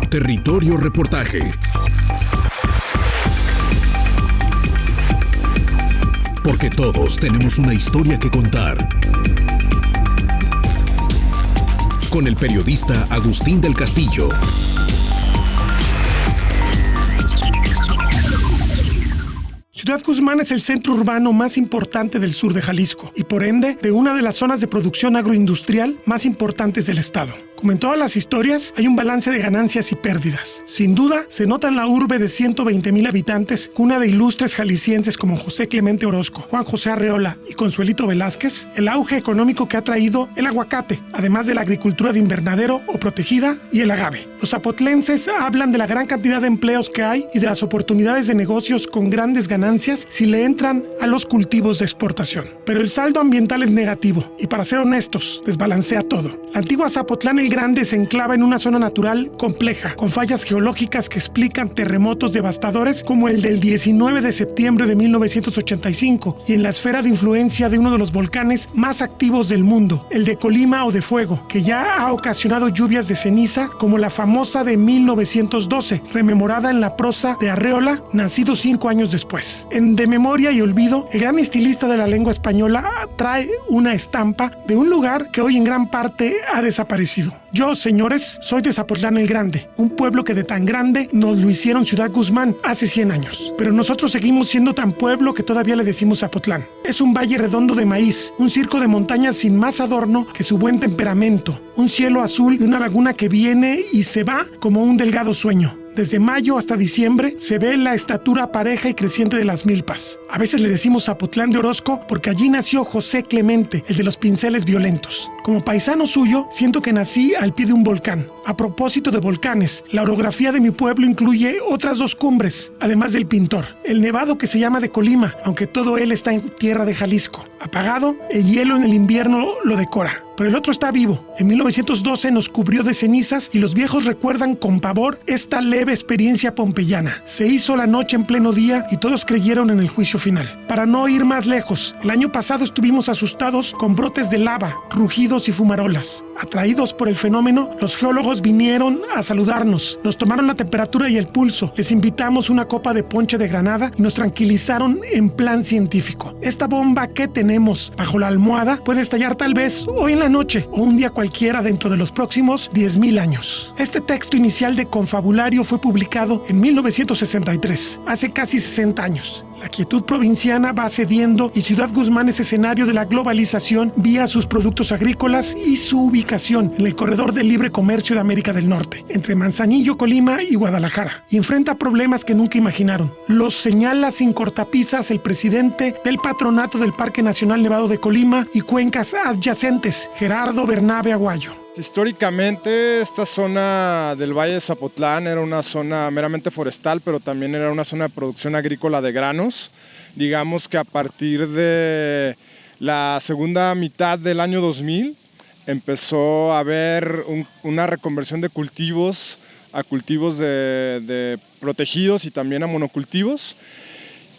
Territorio Reportaje. Porque todos tenemos una historia que contar. Con el periodista Agustín del Castillo. Ciudad Guzmán es el centro urbano más importante del sur de Jalisco y por ende de una de las zonas de producción agroindustrial más importantes del estado. Como en todas las historias, hay un balance de ganancias y pérdidas. Sin duda, se nota en la urbe de 120,000 habitantes, cuna de ilustres jaliscienses como José Clemente Orozco, Juan José Arreola y Consuelito Velázquez, el auge económico que ha traído el aguacate, además de la agricultura de invernadero o protegida y el agave. Los zapotlenses hablan de la gran cantidad de empleos que hay y de las oportunidades de negocios con grandes ganancias si le entran a los cultivos de exportación. Pero el saldo ambiental es negativo y, para ser honestos, desbalancea todo. La antigua Zapotlán el Grande se enclava en una zona natural compleja, con fallas geológicas que explican terremotos devastadores como el del 19 de septiembre de 1985 y en la esfera de influencia de uno de los volcanes más activos del mundo, el de Colima o de Fuego, que ya ha ocasionado lluvias de ceniza como la famosa de 1912, rememorada en la prosa de Arreola, nacido 5 años después. En De Memoria y Olvido, el gran estilista de la lengua española trae una estampa de un lugar que hoy en gran parte ha desaparecido. Yo, señores, soy de Zapotlán el Grande, un pueblo que de tan grande nos lo hicieron Ciudad Guzmán hace 100 años. Pero nosotros seguimos siendo tan pueblo que todavía le decimos Zapotlán. Es un valle redondo de maíz, un circo de montañas sin más adorno que su buen temperamento, un cielo azul y una laguna que viene y se va como un delgado sueño. Desde mayo hasta diciembre se ve la estatura pareja y creciente de las milpas. A veces le decimos Zapotlán de Orozco porque allí nació José Clemente, el de los pinceles violentos. Como paisano suyo, siento que nací al pie de un volcán. A propósito de volcanes, la orografía de mi pueblo incluye otras 2 cumbres, además del Pintor. El nevado que se llama de Colima, aunque todo él está en tierra de Jalisco. Apagado, el hielo en el invierno lo decora. Pero el otro está vivo. En 1912 nos cubrió de cenizas y los viejos recuerdan con pavor esta leve experiencia pompeyana. Se hizo la noche en pleno día y todos creyeron en el juicio final. Para no ir más lejos, el año pasado estuvimos asustados con brotes de lava, rugidos y fumarolas. Atraídos por el fenómeno, los geólogos vinieron a saludarnos. Nos tomaron la temperatura y el pulso. Les invitamos una copa de ponche de granada y nos tranquilizaron en plan científico. Esta bomba que tenemos bajo la almohada puede estallar tal vez hoy en la noche o un día cualquiera dentro de los próximos 10,000 años. Este texto inicial de Confabulario fue publicado en 1963, hace casi 60 años. La quietud provinciana va cediendo y Ciudad Guzmán es escenario de la globalización vía sus productos agrícolas y su ubicación en el corredor de libre comercio de América del Norte, entre Manzanillo, Colima y Guadalajara, y enfrenta problemas que nunca imaginaron. Los señala sin cortapisas el presidente del patronato del Parque Nacional Nevado de Colima y cuencas adyacentes, Gerardo Bernabe Aguayo. Históricamente esta zona del Valle de Zapotlán era una zona meramente forestal, pero también era una zona de producción agrícola de granos. Digamos que a partir de la segunda mitad del año 2000 empezó a haber una reconversión de cultivos a cultivos de protegidos y también a monocultivos.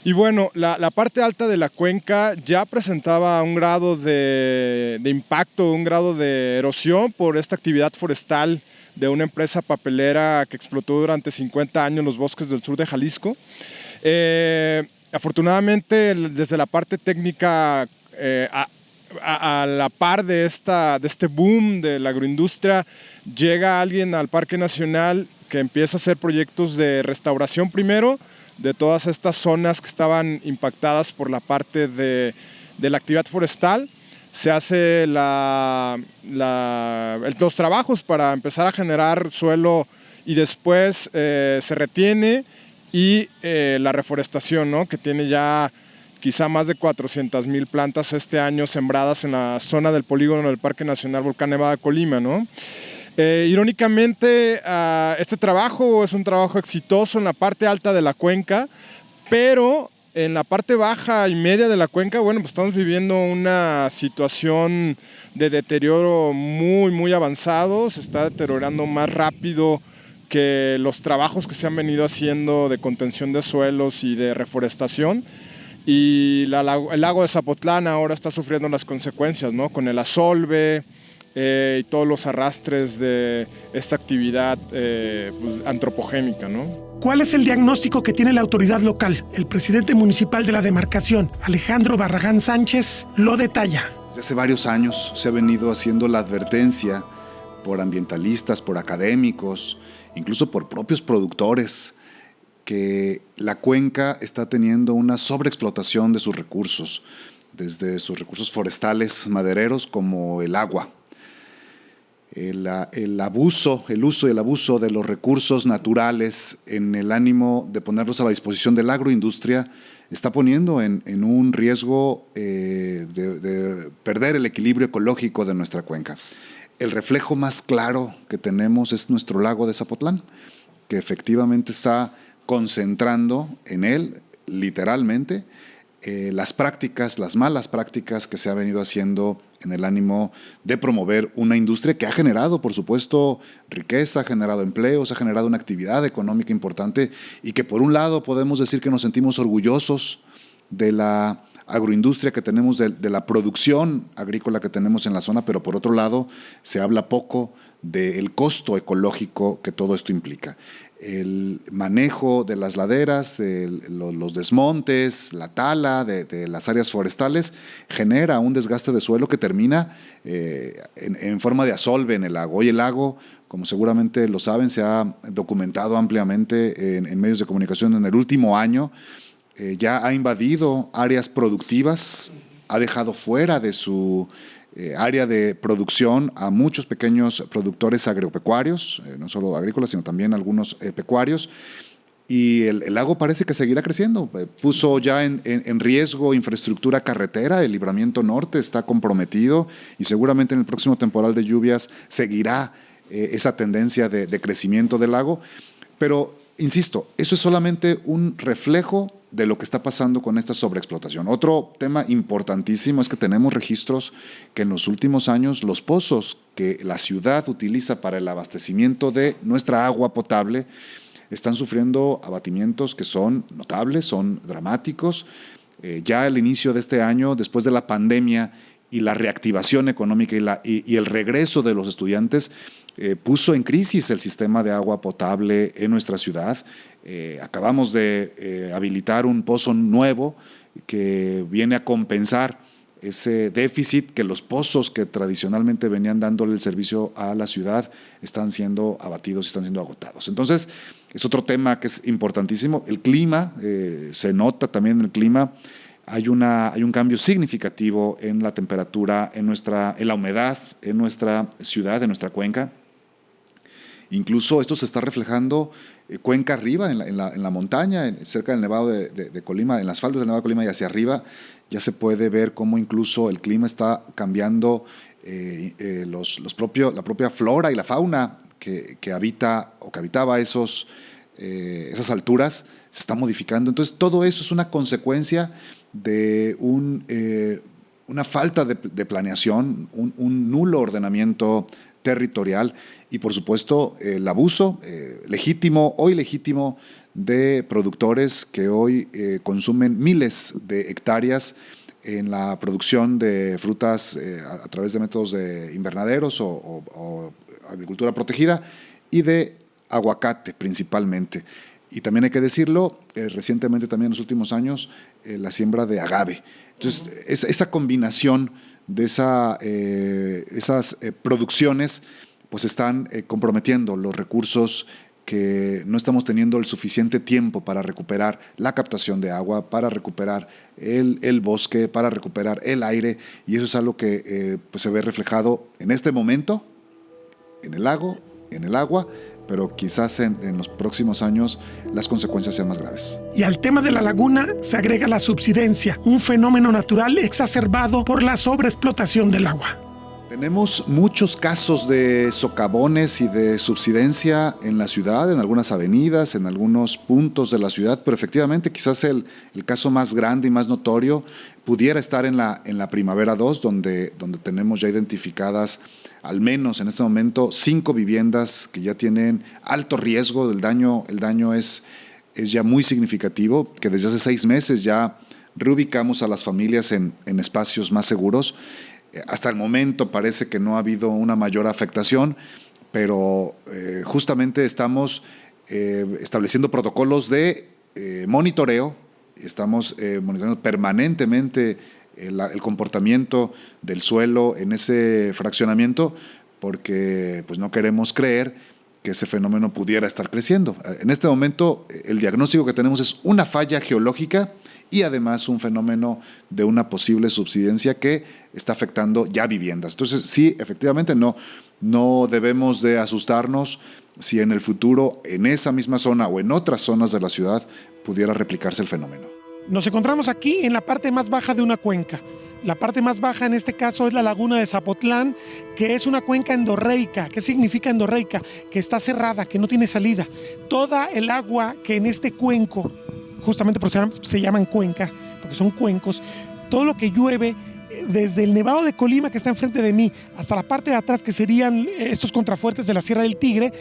Y bueno, la parte alta de la cuenca ya presentaba un grado de impacto, un grado de erosión por esta actividad forestal de una empresa papelera que explotó durante 50 años los bosques del sur de Jalisco. Afortunadamente, desde la parte técnica, a la par de este boom de la agroindustria, llega alguien al Parque Nacional que empieza a hacer proyectos de restauración primero, de todas estas zonas que estaban impactadas por la parte de la actividad forestal. Se hace los trabajos para empezar a generar suelo y después se retiene y la reforestación, ¿no? Que tiene ya quizá más de 400,000 plantas este año sembradas en la zona del polígono del Parque Nacional Volcán Nevado de Colima, ¿no? Irónicamente, este trabajo es un trabajo exitoso en la parte alta de la cuenca, pero en la parte baja y media de la cuenca, bueno, pues estamos viviendo una situación de deterioro muy, muy avanzado. Se está deteriorando más rápido que los trabajos que se han venido haciendo de contención de suelos y de reforestación. Y el lago de Zapotlán ahora está sufriendo las consecuencias, ¿no? Con el asolve, y todos los arrastres de esta actividad pues, antropogénica, ¿no? ¿Cuál es el diagnóstico que tiene la autoridad local? El presidente municipal de la demarcación, Alejandro Barragán Sánchez, lo detalla. Desde hace varios años se ha venido haciendo la advertencia por ambientalistas, por académicos, incluso por propios productores, que la cuenca está teniendo una sobreexplotación de sus recursos, desde sus recursos forestales, madereros, como el agua. El uso y el abuso de los recursos naturales en el ánimo de ponerlos a la disposición de la agroindustria está poniendo en un riesgo de perder el equilibrio ecológico de nuestra cuenca. El reflejo más claro que tenemos es nuestro lago de Zapotlán, que efectivamente está concentrando en él, literalmente, las malas prácticas que se ha venido haciendo en el ánimo de promover una industria que ha generado, por supuesto, riqueza, ha generado empleos, ha generado una actividad económica importante y que por un lado podemos decir que nos sentimos orgullosos de la agroindustria que tenemos, de la producción agrícola que tenemos en la zona, pero por otro lado se habla poco del costo ecológico que todo esto implica. El manejo de las laderas, los desmontes, la tala de las áreas forestales genera un desgaste de suelo que termina en forma de asolve en el lago. Hoy el lago, como seguramente lo saben, se ha documentado ampliamente en medios de comunicación en el último año. Ya ha invadido áreas productivas, ha dejado fuera de su área de producción a muchos pequeños productores agropecuarios, no solo agrícolas, sino también algunos pecuarios, y el lago parece que seguirá creciendo. Puso ya en riesgo infraestructura carretera, el libramiento norte está comprometido y seguramente en el próximo temporal de lluvias seguirá esa tendencia de crecimiento del lago, pero insisto, eso es solamente un reflejo de lo que está pasando con esta sobreexplotación. Otro tema importantísimo es que tenemos registros que en los últimos años los pozos que la ciudad utiliza para el abastecimiento de nuestra agua potable están sufriendo abatimientos que son notables, son dramáticos. Ya al inicio de este año, después de la pandemia y la reactivación económica y el regreso de los estudiantes, puso en crisis el sistema de agua potable en nuestra ciudad. Acabamos de habilitar un pozo nuevo que viene a compensar ese déficit que los pozos que tradicionalmente venían dándole el servicio a la ciudad están siendo abatidos y están siendo agotados. Entonces, es otro tema que es importantísimo. El clima, se nota también en el clima. Hay un cambio significativo en la temperatura, en la humedad, en nuestra ciudad, en nuestra cuenca. Incluso esto se está reflejando cuenca arriba, en la montaña, cerca del Nevado de Colima, en las faldas del Nevado de Colima y hacia arriba, ya se puede ver cómo incluso el clima está cambiando, la propia flora y la fauna que habita o que habitaba esas alturas se está modificando. Entonces todo eso es una consecuencia de una falta de planeación, un nulo ordenamiento territorial y por supuesto el abuso legítimo de productores que hoy consumen miles de hectáreas en la producción de frutas a través de métodos de invernaderos o agricultura protegida y de aguacate principalmente. Y también hay que decirlo, recientemente también en los últimos años, la siembra de agave. Entonces, esa combinación de esas producciones pues están comprometiendo los recursos que no estamos teniendo el suficiente tiempo para recuperar la captación de agua, para recuperar el bosque, para recuperar el aire, y eso es algo que pues se ve reflejado en este momento, en el lago, en el agua, pero quizás en los próximos años las consecuencias sean más graves. Y al tema de la laguna se agrega la subsidencia, un fenómeno natural exacerbado por la sobreexplotación del agua. Tenemos muchos casos de socavones y de subsidencia en la ciudad, en algunas avenidas, en algunos puntos de la ciudad, pero efectivamente quizás el caso más grande y más notorio pudiera estar en la Primavera 2, donde tenemos ya identificadas al menos en este momento 5 viviendas que ya tienen alto riesgo. El daño es ya muy significativo, que desde hace 6 meses ya reubicamos a las familias en espacios más seguros. Hasta el momento parece que no ha habido una mayor afectación, pero justamente estamos estableciendo protocolos de monitoreo, estamos monitoreando permanentemente el comportamiento del suelo en ese fraccionamiento, porque pues no queremos creer que ese fenómeno pudiera estar creciendo. En este momento el diagnóstico que tenemos es una falla geológica y además un fenómeno de una posible subsidencia que está afectando ya viviendas. Entonces sí, efectivamente no debemos de asustarnos si en el futuro en esa misma zona o en otras zonas de la ciudad pudiera replicarse el fenómeno. Nos encontramos aquí en la parte más baja de una cuenca. La parte más baja en este caso es la laguna de Zapotlán, que es una cuenca endorreica. ¿Qué significa endorreica? Que está cerrada, que no tiene salida. Toda el agua que en este cuenco, justamente por eso se llaman cuenca, porque son cuencos, todo lo que llueve desde el Nevado de Colima, que está enfrente de mí, hasta la parte de atrás, que serían estos contrafuertes de la Sierra del Tigre,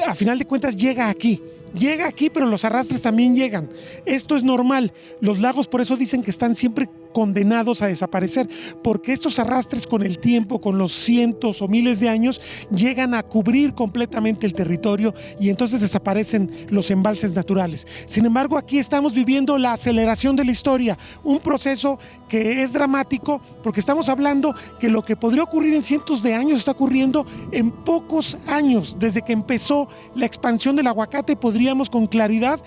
a final de cuentas llega aquí. Llega aquí, pero los arrastres también llegan. Esto es normal. Los lagos por eso dicen que están siempre condenados a desaparecer, porque estos arrastres con el tiempo, con los cientos o miles de años, llegan a cubrir completamente el territorio y entonces desaparecen los embalses naturales. Sin embargo, aquí estamos viviendo la aceleración de la historia, un proceso que es dramático, porque estamos hablando que lo que podría ocurrir en cientos de años está ocurriendo en pocos años. Desde que empezó la expansión del aguacate, podríamos con claridad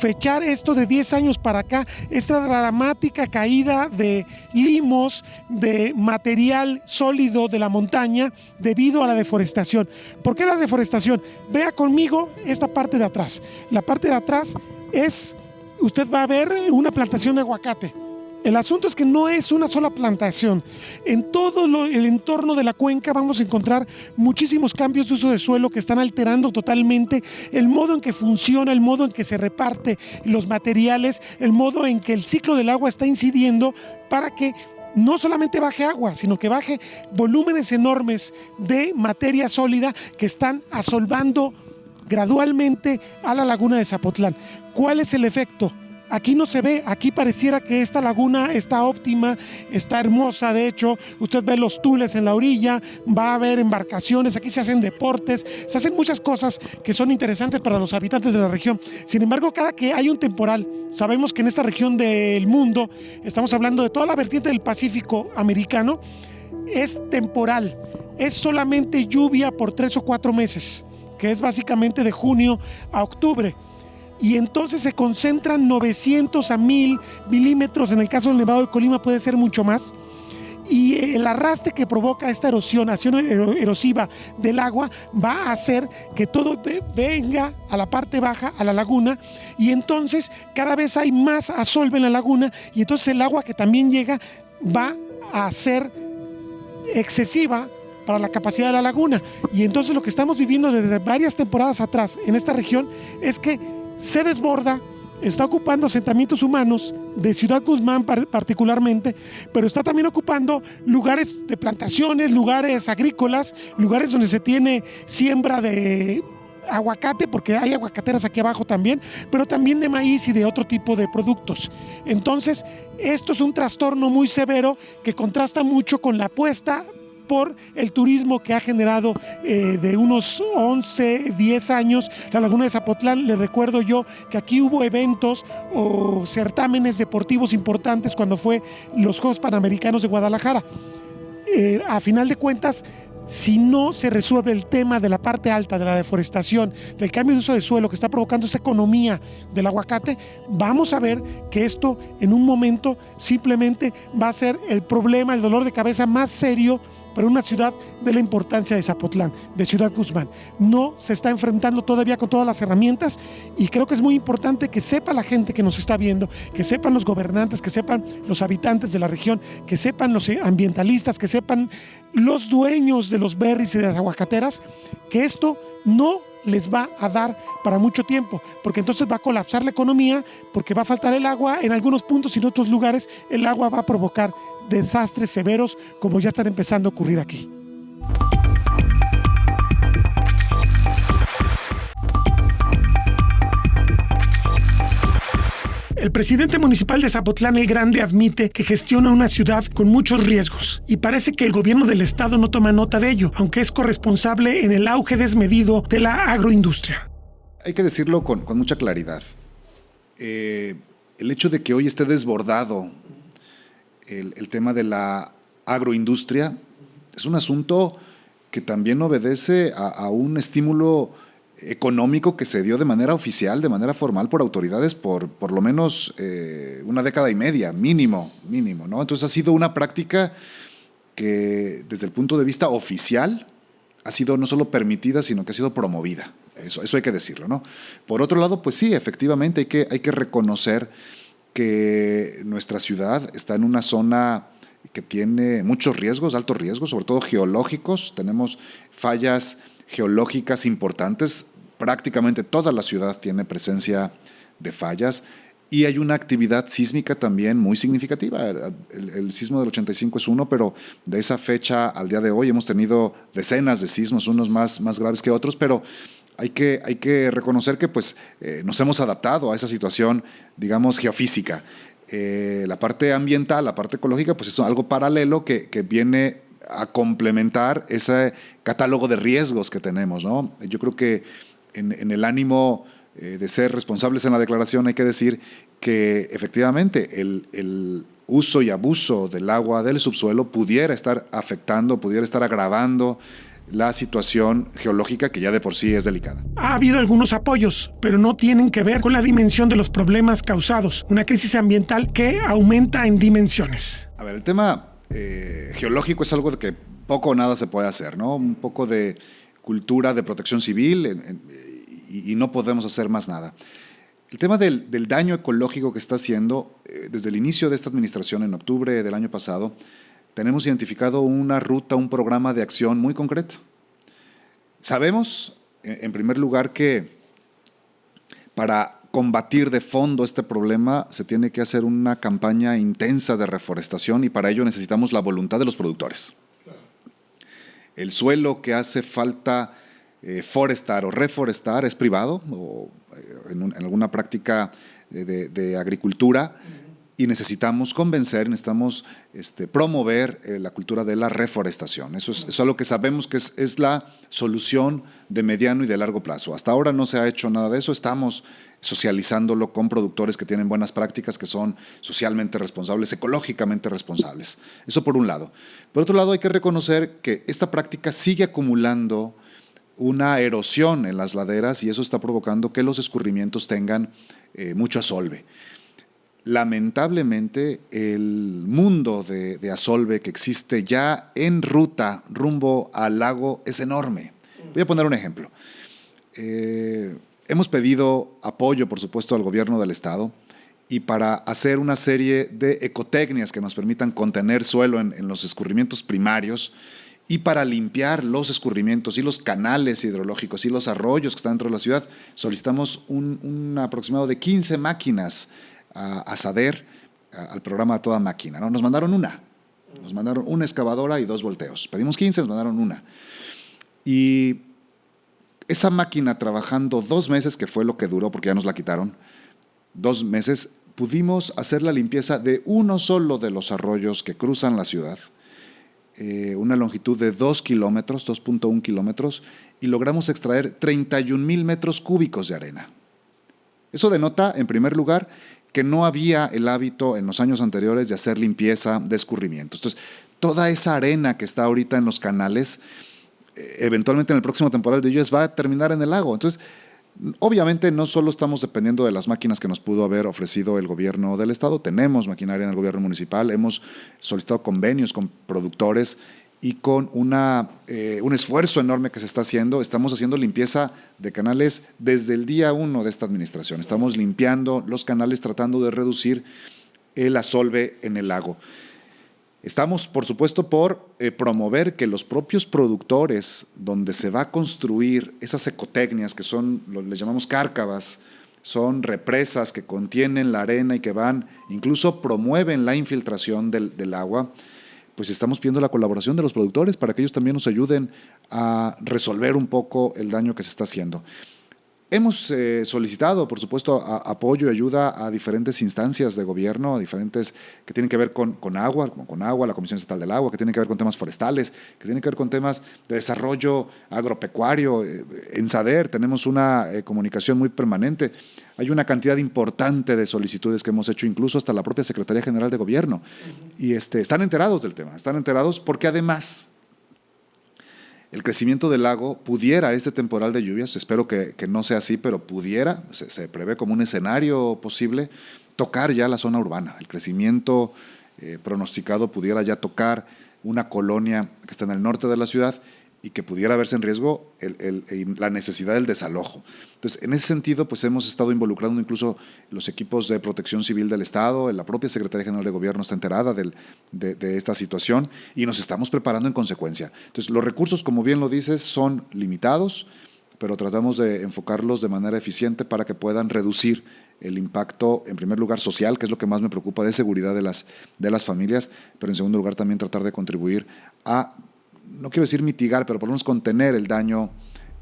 fechar esto de 10 años para acá, esta dramática caída de limos, de material sólido de la montaña debido a la deforestación. ¿Por qué la deforestación? Vea conmigo esta parte de atrás. La parte de atrás usted va a ver una plantación de aguacate. El asunto es que no es una sola plantación. En todo el entorno de la cuenca vamos a encontrar muchísimos cambios de uso de suelo que están alterando totalmente el modo en que funciona, el modo en que se reparte los materiales, el modo en que el ciclo del agua está incidiendo para que no solamente baje agua, sino que baje volúmenes enormes de materia sólida que están asolvando gradualmente a la laguna de Zapotlán. ¿Cuál es el efecto? Aquí no se ve, aquí pareciera que esta laguna está óptima, está hermosa. De hecho, usted ve los tules en la orilla, va a haber embarcaciones, aquí se hacen deportes, se hacen muchas cosas que son interesantes para los habitantes de la región. Sin embargo, cada que hay un temporal, sabemos que en esta región del mundo, estamos hablando de toda la vertiente del Pacífico americano, es temporal, es solamente lluvia por 3 o 4 meses, que es básicamente de junio a octubre. Y entonces se concentran 900 a 1000 milímetros, en el caso del Nevado de Colima puede ser mucho más, y el arrastre que provoca esta acción erosiva del agua va a hacer que todo venga a la parte baja, a la laguna, y entonces cada vez hay más asolve en la laguna, y entonces el agua que también llega va a ser excesiva para la capacidad de la laguna. Y entonces lo que estamos viviendo desde varias temporadas atrás en esta región es que se desborda, está ocupando asentamientos humanos de Ciudad Guzmán particularmente, pero está también ocupando lugares de plantaciones, lugares agrícolas, lugares donde se tiene siembra de aguacate, porque hay aguacateras aquí abajo también, pero también de maíz y de otro tipo de productos. Entonces, esto es un trastorno muy severo que contrasta mucho con la apuesta por el turismo que ha generado de unos 11, 10 años la laguna de Zapotlán. Les recuerdo yo que aquí hubo eventos o certámenes deportivos importantes cuando fue los Juegos Panamericanos de Guadalajara. A final de cuentas, si no se resuelve el tema de la parte alta, de la deforestación, del cambio de uso de suelo que está provocando esta economía del aguacate, vamos a ver que esto en un momento simplemente va a ser el problema, el dolor de cabeza más serio para una ciudad de la importancia de Zapotlán, de Ciudad Guzmán. No se está enfrentando todavía con todas las herramientas, y creo que es muy importante que sepa la gente que nos está viendo, que sepan los gobernantes, que sepan los habitantes de la región, que sepan los ambientalistas, que sepan los dueños de los berries y de las aguacateras, que esto no les va a dar para mucho tiempo, porque entonces va a colapsar la economía, porque va a faltar el agua en algunos puntos, y en otros lugares el agua va a provocar desastres severos como ya están empezando a ocurrir aquí. El presidente municipal de Zapotlán el Grande admite que gestiona una ciudad con muchos riesgos y parece que el gobierno del estado no toma nota de ello, aunque es corresponsable en el auge desmedido de la agroindustria. Hay que decirlo con mucha claridad. El hecho de que hoy esté desbordado el tema de la agroindustria es un asunto que también obedece a un estímulo económico que se dio de manera oficial, de manera formal por autoridades por lo menos una década y media, mínimo, ¿no? Entonces ha sido una práctica que desde el punto de vista oficial ha sido no solo permitida, sino que ha sido promovida. Eso hay que decirlo, ¿no? Por otro lado, pues sí, efectivamente hay que reconocer que nuestra ciudad está en una zona que tiene muchos riesgos, altos riesgos, sobre todo geológicos. Tenemos fallas geológicas importantes, prácticamente toda la ciudad tiene presencia de fallas y hay una actividad sísmica también muy significativa. El sismo del 85 es uno, pero de esa fecha al día de hoy hemos tenido decenas de sismos, unos más graves que otros, pero hay que reconocer que pues, nos hemos adaptado a esa situación, digamos, geofísica. La parte ambiental, la parte ecológica, pues es algo paralelo que viene a complementar ese catálogo de riesgos que tenemos, ¿no? Yo creo que en el ánimo de ser responsables en la declaración hay que decir que efectivamente el uso y abuso del agua del subsuelo pudiera estar afectando, pudiera estar agravando la situación geológica que ya de por sí es delicada. Ha habido algunos apoyos, pero no tienen que ver con la dimensión de los problemas causados, una crisis ambiental que aumenta en dimensiones. A ver, el tema geológico es algo de que poco o nada se puede hacer, ¿no? Un poco de cultura de protección civil y no podemos hacer más nada. El tema del daño ecológico que está haciendo, desde el inicio de esta administración, en octubre del año pasado, tenemos identificado una ruta, un programa de acción muy concreto. Sabemos, en primer lugar, que para combatir de fondo este problema se tiene que hacer una campaña intensa de reforestación y para ello necesitamos la voluntad de los productores. El suelo que hace falta forestar o reforestar es privado o en alguna práctica de agricultura. Y necesitamos convencer, necesitamos promover la cultura de la reforestación. Eso es algo que sabemos que es la solución de mediano y de largo plazo. Hasta ahora no se ha hecho nada de eso, estamos socializándolo con productores que tienen buenas prácticas, que son socialmente responsables, ecológicamente responsables. Eso por un lado. Por otro lado, hay que reconocer que esta práctica sigue acumulando una erosión en las laderas y eso está provocando que los escurrimientos tengan mucho asolve. Lamentablemente, el mundo de asolve que existe ya en ruta rumbo al lago es enorme. Voy a poner un ejemplo. Hemos pedido apoyo, por supuesto, al gobierno del estado y para hacer una serie de ecotecnias que nos permitan contener suelo en los escurrimientos primarios y para limpiar los escurrimientos y los canales hidrológicos y los arroyos que están dentro de la ciudad, solicitamos un aproximado de 15 máquinas a SADER, al programa A Toda Máquina, ¿no? Nos mandaron una excavadora y 2 volteos. Pedimos 15, nos mandaron una. Y esa máquina trabajando 2 meses, que fue lo que duró porque ya nos la quitaron, 2 meses, pudimos hacer la limpieza de uno solo de los arroyos que cruzan la ciudad, una longitud de 2 kilómetros, 2.1 kilómetros, y logramos extraer 31,000 metros cúbicos de arena. Eso denota, en primer lugar, que no había el hábito en los años anteriores de hacer limpieza de escurrimientos. Entonces, toda esa arena que está ahorita en los canales, eventualmente en el próximo temporal de lluvias va a terminar en el lago. Entonces, obviamente no solo estamos dependiendo de las máquinas que nos pudo haber ofrecido el gobierno del estado, tenemos maquinaria en el gobierno municipal, hemos solicitado convenios con productores y con un esfuerzo enorme que se está haciendo. Estamos haciendo limpieza de canales desde el día 1 de esta administración. Estamos limpiando los canales tratando de reducir el asolve en el lago. Estamos, por supuesto, por promover que los propios productores, donde se va a construir esas ecotecnias que son, les llamamos cárcavas, son represas que contienen la arena y que incluso promueven la infiltración del agua, pues estamos pidiendo la colaboración de los productores para que ellos también nos ayuden a resolver un poco el daño que se está haciendo. Hemos solicitado, por supuesto, apoyo y ayuda a diferentes instancias de gobierno, a diferentes que tienen que ver con agua, como con agua, la Comisión Estatal del Agua, que tienen que ver con temas forestales, que tienen que ver con temas de desarrollo agropecuario. En SADER tenemos una comunicación muy permanente. Hay una cantidad importante de solicitudes que hemos hecho, incluso hasta la propia Secretaría General de Gobierno. Y están enterados del tema, están enterados porque además el crecimiento del lago pudiera, este temporal de lluvias, espero que no sea así, pero pudiera, se prevé como un escenario posible, tocar ya la zona urbana. El crecimiento pronosticado pudiera ya tocar una colonia que está en el norte de la ciudad y que pudiera verse en riesgo la necesidad del desalojo. Entonces, en ese sentido, pues hemos estado involucrando incluso los equipos de protección civil del Estado, la propia Secretaría General de Gobierno está enterada de esta situación y nos estamos preparando en consecuencia. Entonces, los recursos, como bien lo dices, son limitados, pero tratamos de enfocarlos de manera eficiente para que puedan reducir el impacto, en primer lugar, social, que es lo que más me preocupa, de seguridad de las familias, pero en segundo lugar también tratar de contribuir a, no quiero decir mitigar, pero por lo menos contener el daño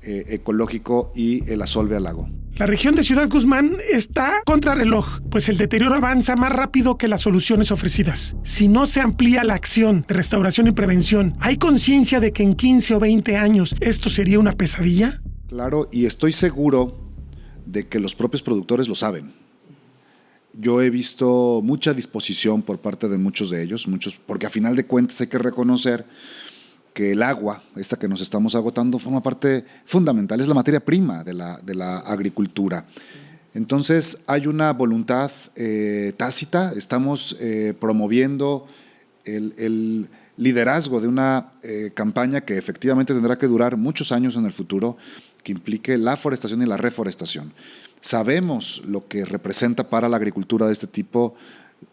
ecológico y el asolve al lago. La región de Ciudad Guzmán está contrarreloj, pues el deterioro avanza más rápido que las soluciones ofrecidas. Si no se amplía la acción de restauración y prevención, ¿hay conciencia de que en 15 o 20 años esto sería una pesadilla? Claro, y estoy seguro de que los propios productores lo saben. Yo he visto mucha disposición por parte de muchos de ellos, porque a final de cuentas hay que reconocer que el agua, esta que nos estamos agotando, forma parte fundamental, es la materia prima de la agricultura. Entonces hay una voluntad tácita, estamos promoviendo el liderazgo de una campaña que efectivamente tendrá que durar muchos años en el futuro, que implique la forestación y la reforestación. Sabemos lo que representa para la agricultura de este tipo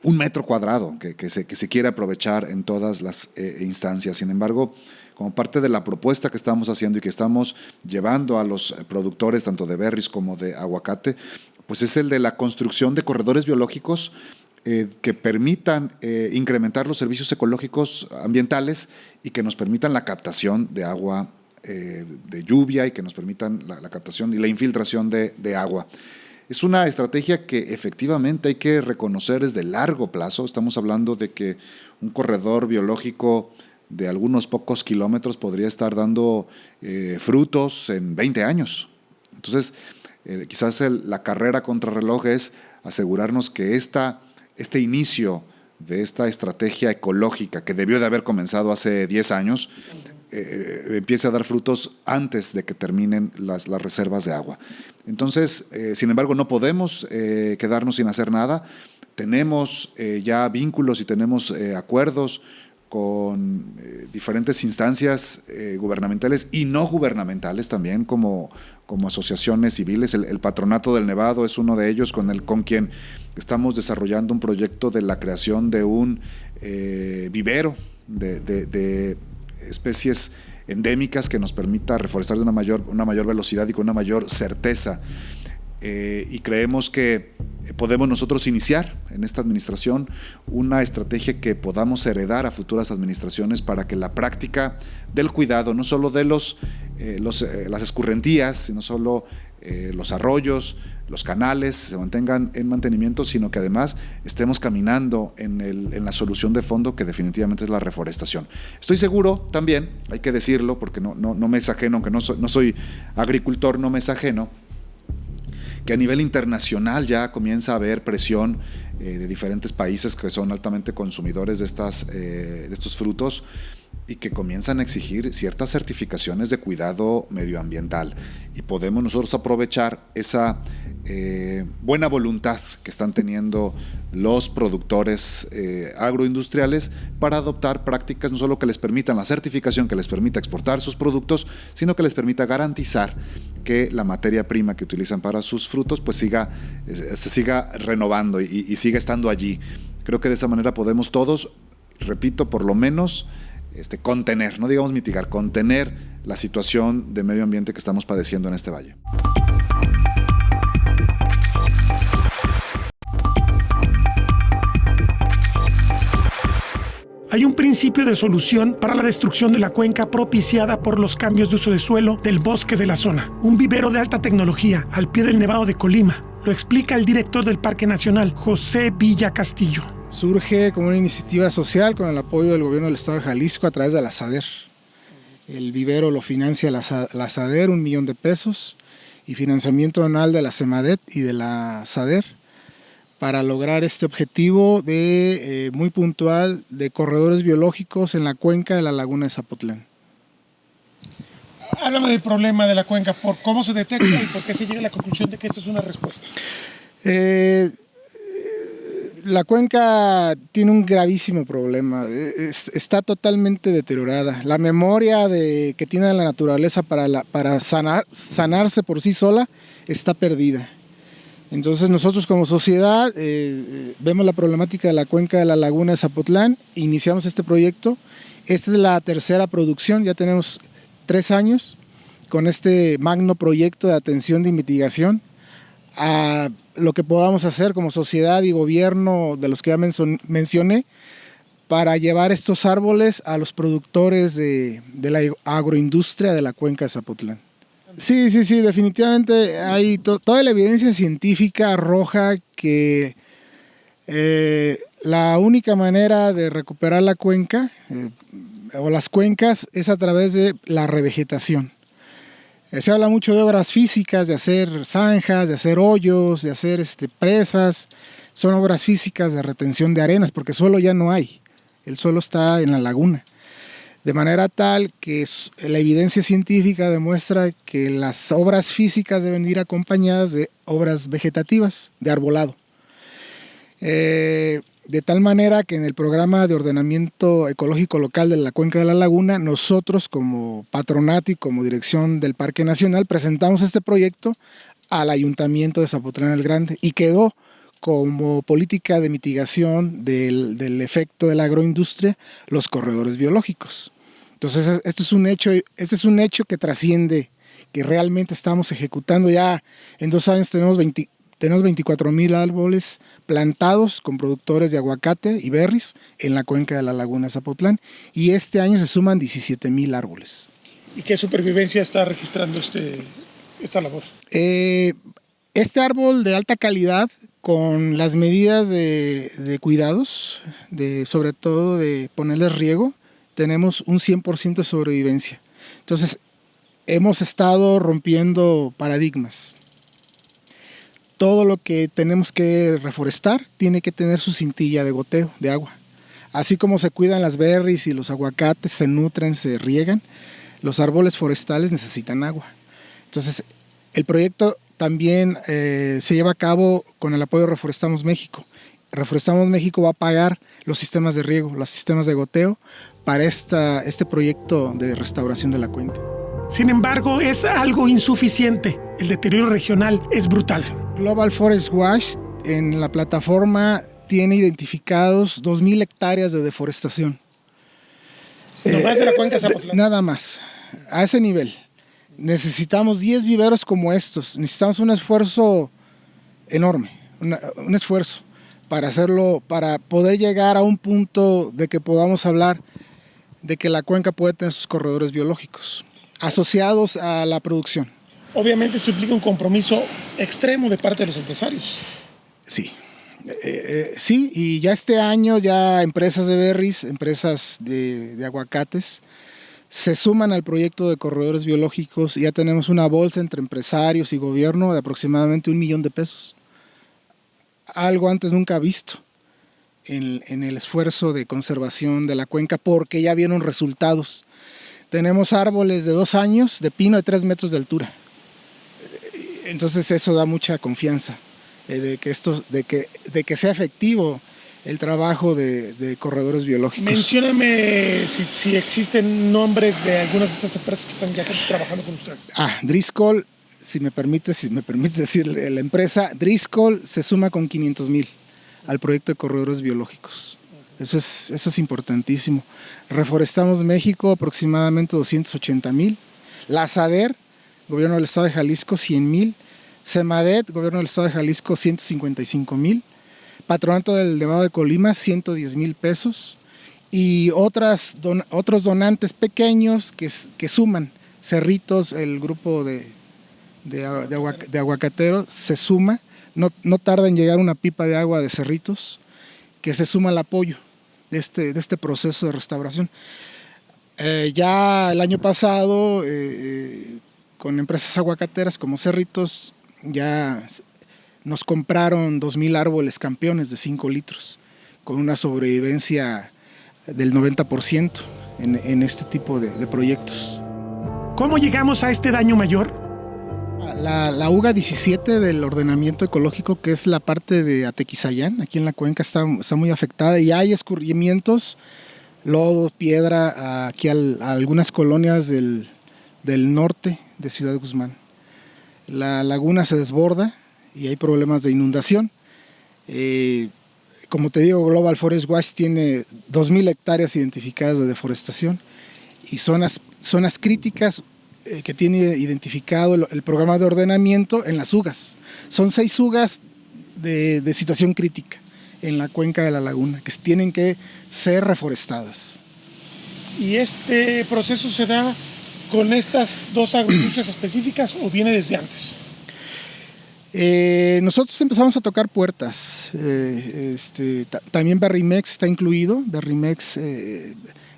un metro cuadrado que se quiere aprovechar en todas las instancias. Sin embargo, como parte de la propuesta que estamos haciendo y que estamos llevando a los productores tanto de berries como de aguacate, pues es el de la construcción de corredores biológicos que permitan incrementar los servicios ecológicos ambientales y que nos permitan la captación de agua de lluvia y que nos permitan la captación y la infiltración de agua. Es una estrategia que efectivamente hay que reconocer es de largo plazo. Estamos hablando de que un corredor biológico de algunos pocos kilómetros podría estar dando frutos en 20 años. Entonces, quizás la carrera contrarreloj es asegurarnos que este inicio de esta estrategia ecológica que debió de haber comenzado hace 10 años, empiece a dar frutos antes de que terminen las reservas de agua. Entonces, sin embargo, no podemos quedarnos sin hacer nada. Tenemos ya vínculos y tenemos acuerdos con diferentes instancias gubernamentales y no gubernamentales también, como asociaciones civiles. El Patronato del Nevado es uno de ellos, con quien estamos desarrollando un proyecto de la creación de un vivero de especies endémicas que nos permita reforestar de una mayor velocidad y con una mayor certeza. Y creemos que podemos nosotros iniciar en esta administración una estrategia que podamos heredar a futuras administraciones para que la práctica del cuidado, no solo de las escurrentías, sino solo los arroyos, los canales se mantengan en mantenimiento, sino que además estemos caminando en la solución de fondo, que definitivamente es la reforestación. Estoy seguro también, hay que decirlo, porque no me es ajeno, aunque no soy agricultor, no me es ajeno, que a nivel internacional ya comienza a haber presión de diferentes países que son altamente consumidores de estos frutos y que comienzan a exigir ciertas certificaciones de cuidado medioambiental. Y podemos nosotros aprovechar esa buena voluntad que están teniendo los productores agroindustriales para adoptar prácticas no solo que les permitan la certificación, que les permita exportar sus productos, sino que les permita garantizar que la materia prima que utilizan para sus frutos pues se siga renovando y siga estando allí. Creo que de esa manera podemos todos, repito, por lo menos contener, no digamos mitigar, contener la situación de medio ambiente que estamos padeciendo en este valle. Hay un principio de solución para la destrucción de la cuenca propiciada por los cambios de uso de suelo del bosque de la zona. Un vivero de alta tecnología al pie del Nevado de Colima. Lo explica el director del Parque Nacional, José Villa Castillo. Surge como una iniciativa social con el apoyo del gobierno del estado de Jalisco a través de la SADER. El vivero lo financia la SADER, $1 millón, y financiamiento anual de la CEMADET y de la SADER para lograr este objetivo muy puntual de corredores biológicos en la cuenca de la laguna de Zapotlán. Háblame del problema de la cuenca, por cómo se detecta y por qué se llega a la conclusión de que esto es una respuesta. La cuenca tiene un gravísimo problema, está totalmente deteriorada. La memoria que tiene la naturaleza para sanarse por sí sola está perdida. Entonces nosotros como sociedad vemos la problemática de la cuenca de la laguna de Zapotlán, iniciamos este proyecto. Esta es la tercera producción, ya tenemos 3 años con este magno proyecto de atención de mitigación a lo que podamos hacer como sociedad y gobierno de los que ya mencioné para llevar estos árboles a los productores de la agroindustria de la cuenca de Zapotlán. Sí, definitivamente hay toda la evidencia científica arroja que la única manera de recuperar la cuenca o las cuencas es a través de la revegetación. Se habla mucho de obras físicas, de hacer zanjas, de hacer hoyos, de hacer presas. Son obras físicas de retención de arenas, porque suelo ya no hay. El suelo está en la laguna. De manera tal que la evidencia científica demuestra que las obras físicas deben ir acompañadas de obras vegetativas, de arbolado. De tal manera que en el programa de ordenamiento ecológico local de la cuenca de la laguna, nosotros como patronato y como dirección del Parque Nacional presentamos este proyecto al Ayuntamiento de Zapotlán el Grande y quedó como política de mitigación del efecto de la agroindustria los corredores biológicos. Entonces este es un hecho que trasciende, que realmente estamos ejecutando. Ya en 2 años tenemos 24,000 árboles plantados con productores de aguacate y berries en la cuenca de la laguna de Zapotlán, y este año se suman 17,000 árboles. ¿Y qué supervivencia está registrando esta labor? Este árbol de alta calidad, con las medidas de cuidados, sobre todo de ponerles riego, tenemos un 100% de sobrevivencia. Entonces hemos estado rompiendo paradigmas. Todo lo que tenemos que reforestar tiene que tener su cintilla de goteo de agua. Así como se cuidan las berries y los aguacates, se nutren, se riegan, los árboles forestales necesitan agua. Entonces, el proyecto también se lleva a cabo con el apoyo de Reforestamos México. Reforestamos México va a pagar los sistemas de riego, los sistemas de goteo para este proyecto de restauración de la cuenca. Sin embargo, es algo insuficiente. El deterioro regional es brutal. Global Forest Watch en la plataforma tiene identificados 2,000 hectáreas de deforestación. ¿Nomás de la cuenca de Zapotlán? Nada más, a ese nivel. Necesitamos 10 viveros como estos. Necesitamos un esfuerzo enorme, un esfuerzo para hacerlo, para poder llegar a un punto de que podamos hablar de que la cuenca puede tener sus corredores biológicos asociados a la producción. Obviamente esto implica un compromiso extremo de parte de los empresarios. Sí, sí, y ya este año ya empresas de berries, empresas de aguacates, se suman al proyecto de corredores biológicos y ya tenemos una bolsa entre empresarios y gobierno de aproximadamente $1 millón. Algo antes nunca visto en el esfuerzo de conservación de la cuenca, porque ya vieron resultados. Tenemos árboles de 2 años de pino de 3 metros de altura. Entonces eso da mucha confianza de que sea efectivo el trabajo de corredores biológicos. Mencióname si existen nombres de algunas de estas empresas que están ya trabajando con ustedes. Driscoll, si me permites decir la empresa, Driscoll se suma con 500,000 al proyecto de corredores biológicos. Eso es importantísimo. Reforestamos México aproximadamente 280,000. La SADER, Gobierno del Estado de Jalisco, 100,000. CEMADET, Gobierno del Estado de Jalisco, 155,000. Patronato del Nevado de Colima, $110,000. y otros donantes pequeños que suman. Cerritos, el grupo de aguacateros se suma, no tarda en llegar una pipa de agua de Cerritos, que se suma al apoyo de este proceso de restauración. Ya el año pasado, con empresas aguacateras como Cerritos, ya nos compraron 2,000 árboles campeones de 5 litros, con una sobrevivencia del 90% en este tipo de proyectos. ¿Cómo llegamos a este daño mayor? La UGA 17 del ordenamiento ecológico, que es la parte de Atequizayán, aquí en la cuenca está muy afectada y hay escurrimientos, lodo, piedra, aquí a algunas colonias del norte de Ciudad Guzmán. La laguna se desborda y hay problemas de inundación. Como te digo, Global Forest Watch tiene 2,000 hectáreas identificadas de deforestación y zonas críticas que tiene identificado el programa de ordenamiento en las UGAs. Son 6 UGAs de situación crítica en la cuenca de la laguna que tienen que ser reforestadas. ¿Y este proceso se da con estas 2 agroindustrias específicas o viene desde antes? Nosotros empezamos a tocar puertas. También Berrimex está incluido.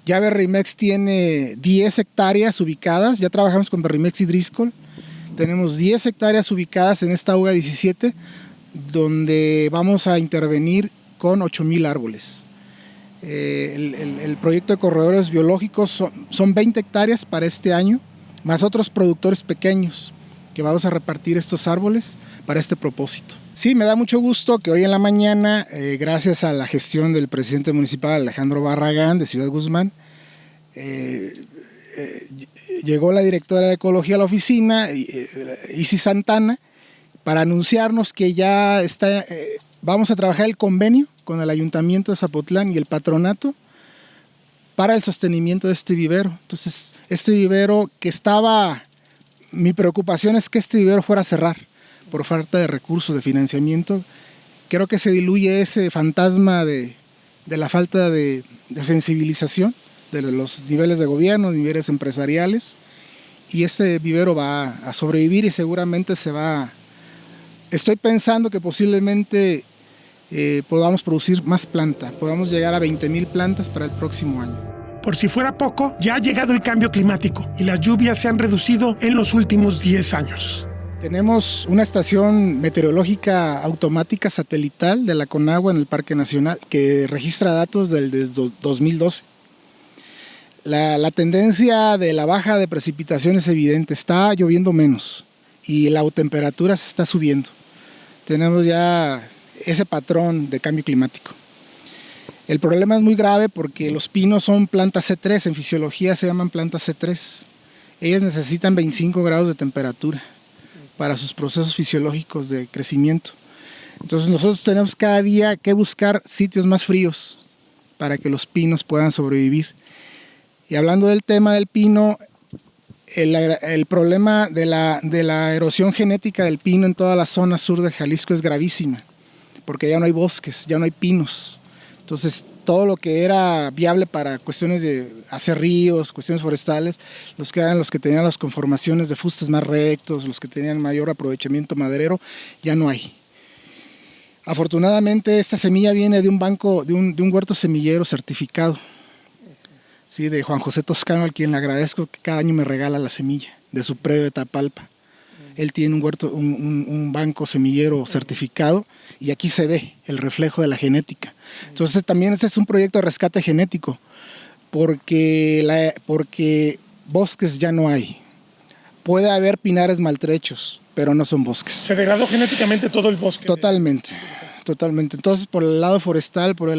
Ya Berrimex tiene 10 hectáreas ubicadas. Ya trabajamos con Berrimex y Driscoll. Tenemos 10 hectáreas ubicadas en esta UGA 17, donde vamos a intervenir con 8,000 árboles. El proyecto de corredores biológicos son 20 hectáreas para este año, más otros productores pequeños que vamos a repartir estos árboles para este propósito. Sí, me da mucho gusto que hoy en la mañana, gracias a la gestión del presidente municipal Alejandro Barragán de Ciudad Guzmán, llegó la directora de Ecología a la oficina, Isis Santana, para anunciarnos que ya vamos a trabajar el convenio con el Ayuntamiento de Zapotlán y el patronato para el sostenimiento de este vivero. Entonces, este vivero que mi preocupación es que este vivero fuera a cerrar por falta de recursos, de financiamiento. Creo que se diluye ese fantasma de la falta de sensibilización de los niveles de gobierno, niveles empresariales, y este vivero va a sobrevivir y seguramente estoy pensando que posiblemente podamos producir más planta, podamos llegar a 20,000 plantas para el próximo año. Por si fuera poco, ya ha llegado el cambio climático y las lluvias se han reducido en los últimos 10 años. Tenemos una estación meteorológica automática satelital de la Conagua en el Parque Nacional que registra datos desde 2012. La tendencia de la baja de precipitación es evidente, está lloviendo menos y la temperatura se está subiendo. Tenemos ya ese patrón de cambio climático. El problema es muy grave porque los pinos son plantas C3, en fisiología se llaman plantas C3. Ellas necesitan 25 grados de temperatura para sus procesos fisiológicos de crecimiento. Entonces nosotros tenemos cada día que buscar sitios más fríos para que los pinos puedan sobrevivir. Y hablando del tema del pino, el problema de la erosión genética del pino en toda la zona sur de Jalisco es gravísima, porque ya no hay bosques, ya no hay pinos. Entonces, todo lo que era viable para cuestiones de hacer ríos, cuestiones forestales, los que tenían las conformaciones de fustes más rectos, los que tenían mayor aprovechamiento maderero, ya no hay. Afortunadamente, esta semilla viene de un banco, de un huerto semillero certificado, ¿sí? De Juan José Toscano, al quien le agradezco que cada año me regala la semilla de su predio de Tapalpa. Él tiene un banco semillero certificado y aquí se ve el reflejo de la genética. Entonces también este es un proyecto de rescate genético porque bosques ya no hay. Puede haber pinares maltrechos, pero no son bosques. ¿Se degradó genéticamente todo el bosque? Totalmente. Entonces por el lado forestal, por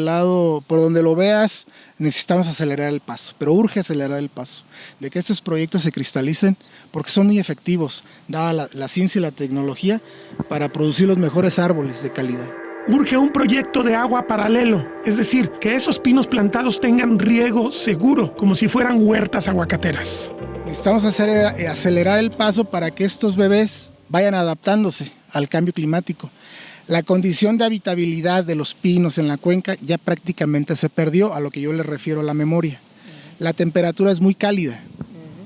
donde lo veas, necesitamos acelerar el paso, pero urge acelerar el paso, de que estos proyectos se cristalicen porque son muy efectivos, dada la ciencia y la tecnología, para producir los mejores árboles de calidad. Urge un proyecto de agua paralelo, es decir, que esos pinos plantados tengan riego seguro, como si fueran huertas aguacateras. Necesitamos acelerar el paso para que estos bebés vayan adaptándose al cambio climático. La condición de habitabilidad de los pinos en la cuenca ya prácticamente se perdió, a lo que yo le refiero a la memoria. La temperatura es muy cálida,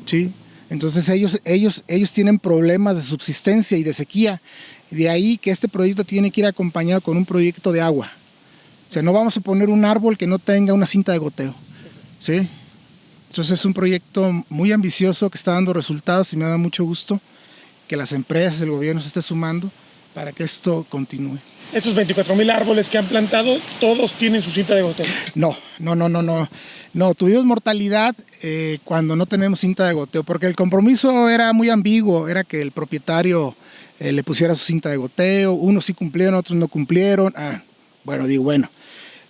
¿sí? Entonces ellos tienen problemas de subsistencia y de sequía. De ahí que este proyecto tiene que ir acompañado con un proyecto de agua. O sea, no vamos a poner un árbol que no tenga una cinta de goteo, ¿sí? Entonces es un proyecto muy ambicioso que está dando resultados y me da mucho gusto que las empresas, el gobierno se esté sumando para que esto continúe. Esos 24,000 árboles que han plantado, ¿todos tienen su cinta de goteo? No, tuvimos mortalidad cuando no tenemos cinta de goteo, porque el compromiso era muy ambiguo, era que el propietario le pusiera su cinta de goteo, unos sí cumplieron, otros no cumplieron. Bueno,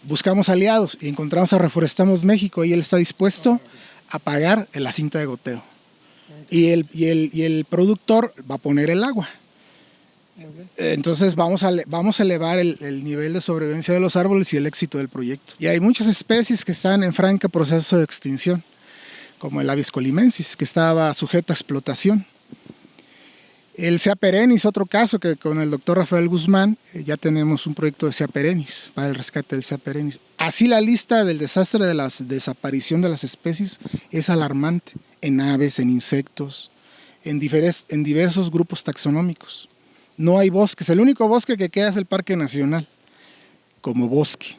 buscamos aliados y encontramos a Reforestamos México y él está dispuesto a pagar la cinta de goteo. Y el productor va a poner el agua. Entonces vamos a elevar el nivel de sobrevivencia de los árboles y el éxito del proyecto. Y hay muchas especies que están en franca proceso de extinción, como el Abies colimensis, que estaba sujeto a explotación. El Sea perennis, otro caso que con el doctor Rafael Guzmán ya tenemos un proyecto de Sea perennis, para el rescate del Sea perennis. Así la lista del desastre de la desaparición de las especies es alarmante, en aves, en insectos, en diversos grupos taxonómicos. No hay bosques, el único bosque que queda es el Parque Nacional, como bosque,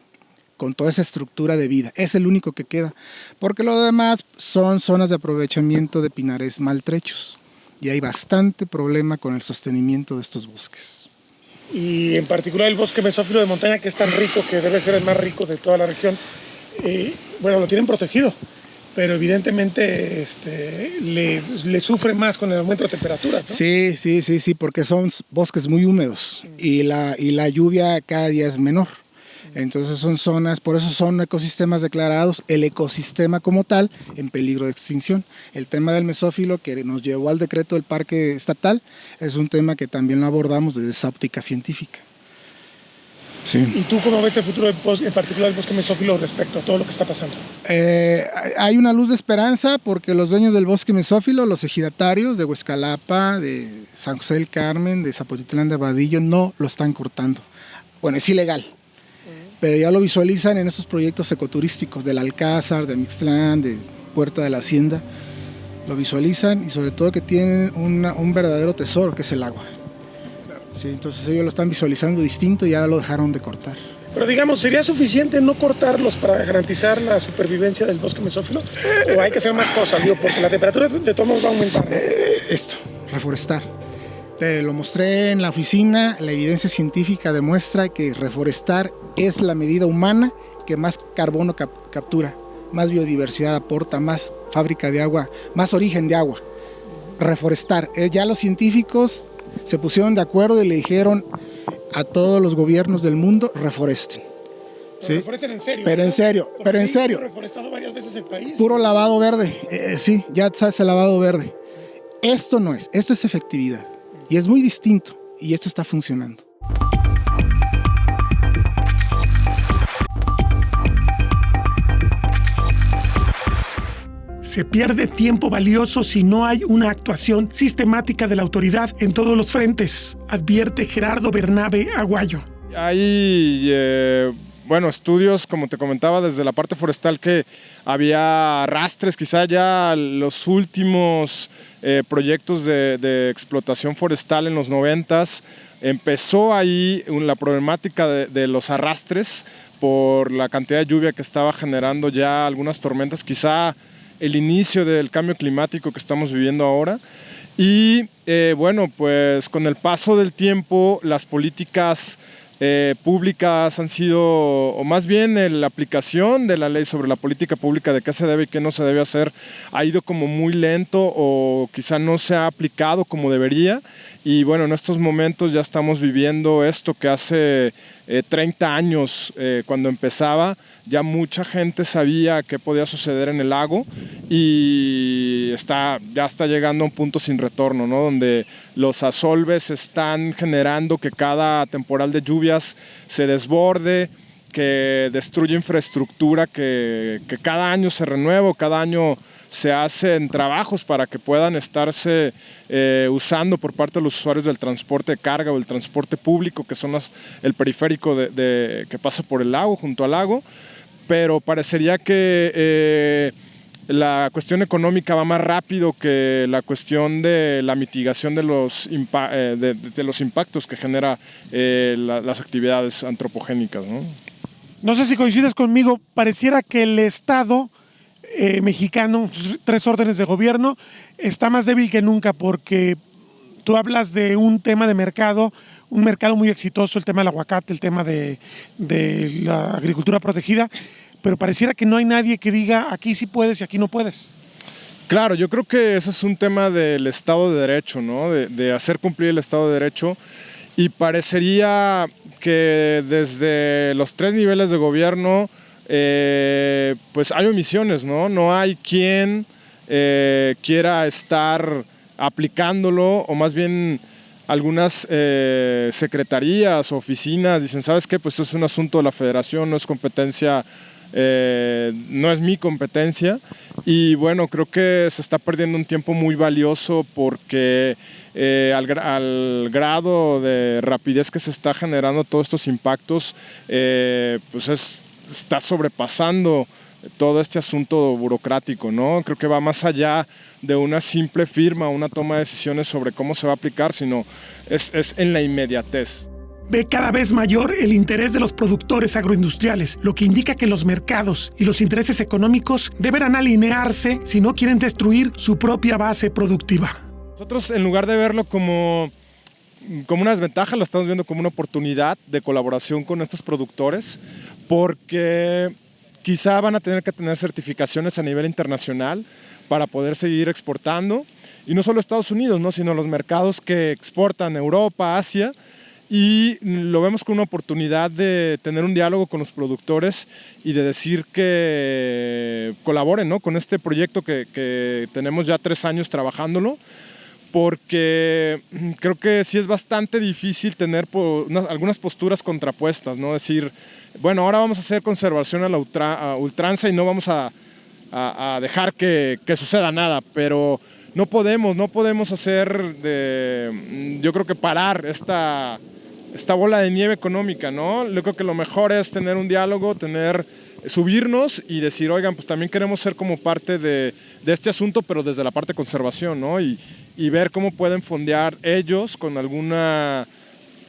con toda esa estructura de vida, es el único que queda, porque lo demás son zonas de aprovechamiento de pinares maltrechos. Y hay bastante problema con el sostenimiento de estos bosques. Y en particular el bosque mesófilo de montaña, que es tan rico, que debe ser el más rico de toda la región, lo tienen protegido, pero evidentemente le sufre más con el aumento de temperaturas, ¿no? Sí, porque son bosques muy húmedos y la lluvia cada día es menor. Entonces son zonas, por eso son ecosistemas declarados, el ecosistema como tal en peligro de extinción. El tema del mesófilo que nos llevó al decreto del parque estatal es un tema que también lo abordamos desde esa óptica científica. Sí. ¿Y tú cómo ves el futuro en particular del bosque mesófilo respecto a todo lo que está pasando? Hay una luz de esperanza porque los dueños del bosque mesófilo, los ejidatarios de Huescalapa, de San José del Carmen, de Zapotitlán de Vadillo, no lo están cortando. Bueno, es ilegal. Pero ya lo visualizan en esos proyectos ecoturísticos del Alcázar, de Mixtlán, de Puerta de la Hacienda. Lo visualizan y sobre todo que tienen un verdadero tesoro que es el agua. Sí, entonces ellos lo están visualizando distinto y ya lo dejaron de cortar. Pero digamos, ¿sería suficiente no cortarlos para garantizar la supervivencia del bosque mesófilo? ¿O hay que hacer más cosas? Porque la temperatura de todos modos va a aumentar. Reforestar. Lo mostré en la oficina, la evidencia científica demuestra que reforestar es la medida humana que más carbono captura, más biodiversidad aporta, más fábrica de agua, más origen de agua. Reforestar. Ya los científicos se pusieron de acuerdo y le dijeron a todos los gobiernos del mundo, reforesten. ¿Sí? Reforesten en serio. Pero en serio. Reforestado varias veces el país. Puro lavado verde. Sí, ya se hace lavado verde. Esto no es, esto es efectividad. Y es muy distinto, y esto está funcionando. Se pierde tiempo valioso si no hay una actuación sistemática de la autoridad en todos los frentes, advierte Gerardo Bernabe Aguayo. Hay estudios, como te comentaba, desde la parte forestal que había arrastres, quizá ya los últimos proyectos de explotación forestal en los 90s. Empezó ahí la problemática de los arrastres por la cantidad de lluvia que estaba generando ya algunas tormentas, quizá el inicio del cambio climático que estamos viviendo ahora. Y pues con el paso del tiempo las políticas públicas han sido, o más bien la aplicación de la ley sobre la política pública de qué se debe y qué no se debe hacer, ha ido como muy lento o quizá no se ha aplicado como debería. Y bueno, en estos momentos ya estamos viviendo esto que hace 30 años, cuando empezaba, ya mucha gente sabía qué podía suceder en el lago y ya está llegando a un punto sin retorno, ¿no? Donde los asolves están generando que cada temporal de lluvias se desborde. que destruye infraestructura que cada año se renueva, cada año se hacen trabajos para que puedan estarse usando por parte de los usuarios del transporte de carga o el transporte público, que son el periférico que pasa por el lago, junto al lago, pero parecería que la cuestión económica va más rápido que la cuestión de la mitigación de los impactos que genera las actividades antropogénicas, ¿no? No sé si coincides conmigo, pareciera que el Estado mexicano, 3 órdenes de gobierno, está más débil que nunca, porque tú hablas de un tema de mercado, un mercado muy exitoso, el tema del aguacate, el tema de la agricultura protegida, pero pareciera que no hay nadie que diga aquí sí puedes y aquí no puedes. Claro, yo creo que ese es un tema del Estado de Derecho, ¿no? De hacer cumplir el Estado de Derecho, y parecería que desde los 3 niveles de gobierno pues hay omisiones, ¿no? No hay quien quiera estar aplicándolo, o más bien algunas secretarías o oficinas dicen, ¿sabes qué? Pues esto es un asunto de la Federación, no es competencia, no es mi competencia. Y bueno, creo que se está perdiendo un tiempo muy valioso, porque al grado de rapidez que se está generando todos estos impactos, pues está sobrepasando todo este asunto burocrático, ¿no? Creo que va más allá de una simple firma, una toma de decisiones sobre cómo se va a aplicar, sino es en la inmediatez. Ve cada vez mayor el interés de los productores agroindustriales, lo que indica que los mercados y los intereses económicos deberán alinearse si no quieren destruir su propia base productiva. Nosotros, en lugar de verlo como una desventaja, lo estamos viendo como una oportunidad de colaboración con estos productores, porque quizá van a tener que tener certificaciones a nivel internacional para poder seguir exportando, y no solo Estados Unidos, ¿no? Sino los mercados que exportan Europa, Asia, y lo vemos como una oportunidad de tener un diálogo con los productores y de decir que colaboren, ¿no? Con este proyecto que tenemos ya 3 años trabajándolo, porque creo que sí es bastante difícil tener algunas posturas contrapuestas, ¿no? Decir, bueno, ahora vamos a hacer conservación a ultranza y no vamos a dejar que suceda nada, pero no podemos hacer yo creo que parar esta bola de nieve económica, ¿no? Yo creo que lo mejor es tener un diálogo, subirnos y decir, oigan, pues también queremos ser como parte de este asunto, pero desde la parte de conservación, ¿no? Y ver cómo pueden fondear ellos con alguna,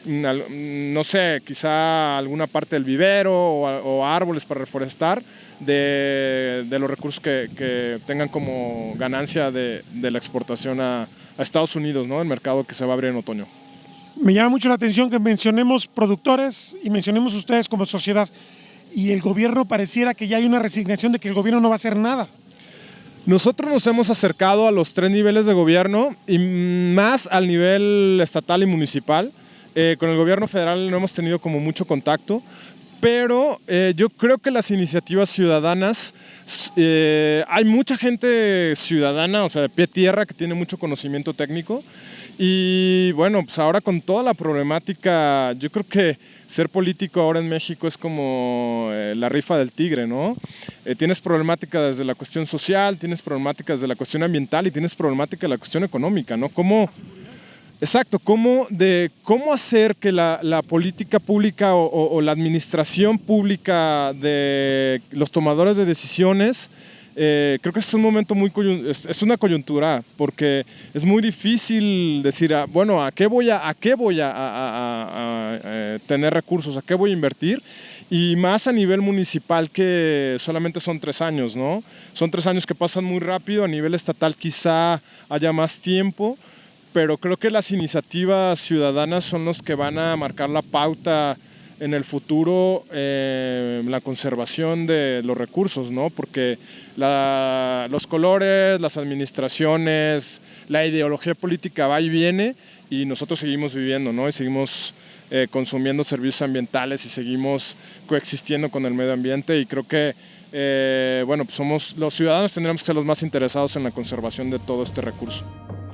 no sé, quizá alguna parte del vivero o árboles para reforestar de los recursos que tengan como ganancia de la exportación a Estados Unidos, ¿no? El mercado que se va a abrir en otoño. Me llama mucho la atención que mencionemos productores y mencionemos ustedes como sociedad, y el gobierno pareciera que ya hay una resignación de que el gobierno no va a hacer nada. Nosotros nos hemos acercado a los 3 niveles de gobierno, y más al nivel estatal y municipal. Con el gobierno federal no hemos tenido como mucho contacto, pero yo creo que las iniciativas ciudadanas, hay mucha gente ciudadana, o sea, de pie tierra, que tiene mucho conocimiento técnico. Y bueno, pues ahora con toda la problemática, yo creo que ser político ahora en México es como la rifa del tigre, ¿no? Tienes problemática desde la cuestión social, tienes problemáticas desde la cuestión ambiental y tienes problemática de la cuestión económica, ¿no? Exacto, cómo hacer que la política pública o la administración pública de los tomadores de decisiones, creo que es un momento es una coyuntura, porque es muy difícil decir, bueno, ¿a qué voy a tener recursos? ¿A qué voy a invertir? Y más a nivel municipal, que solamente son 3 años, ¿no? Son 3 años que pasan muy rápido. A nivel estatal quizá haya más tiempo, pero creo que las iniciativas ciudadanas son los que van a marcar la pauta en el futuro, la conservación de los recursos, ¿no? Porque los colores, las administraciones, la ideología política va y viene, y nosotros seguimos viviendo, ¿no? Y seguimos consumiendo servicios ambientales y seguimos coexistiendo con el medio ambiente, y creo que bueno, pues los ciudadanos tendremos que ser los más interesados en la conservación de todo este recurso.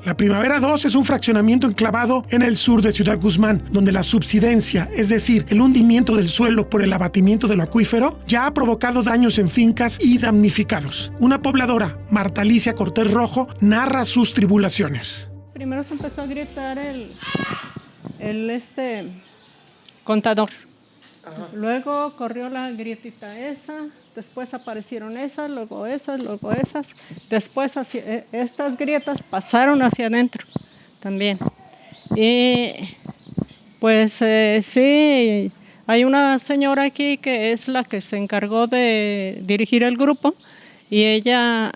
La Primavera 2 es un fraccionamiento enclavado en el sur de Ciudad Guzmán, donde la subsidencia, es decir, el hundimiento del suelo por el abatimiento del acuífero, ya ha provocado daños en fincas y damnificados. Una pobladora, Marta Alicia Cortés Rojo, narra sus tribulaciones. Primero se empezó a gritar el contador. Ajá. Luego corrió la grietita esa, después aparecieron esas, luego esas, luego esas. Después estas grietas pasaron hacia adentro también. Y pues sí, hay una señora aquí que es la que se encargó de dirigir el grupo y ella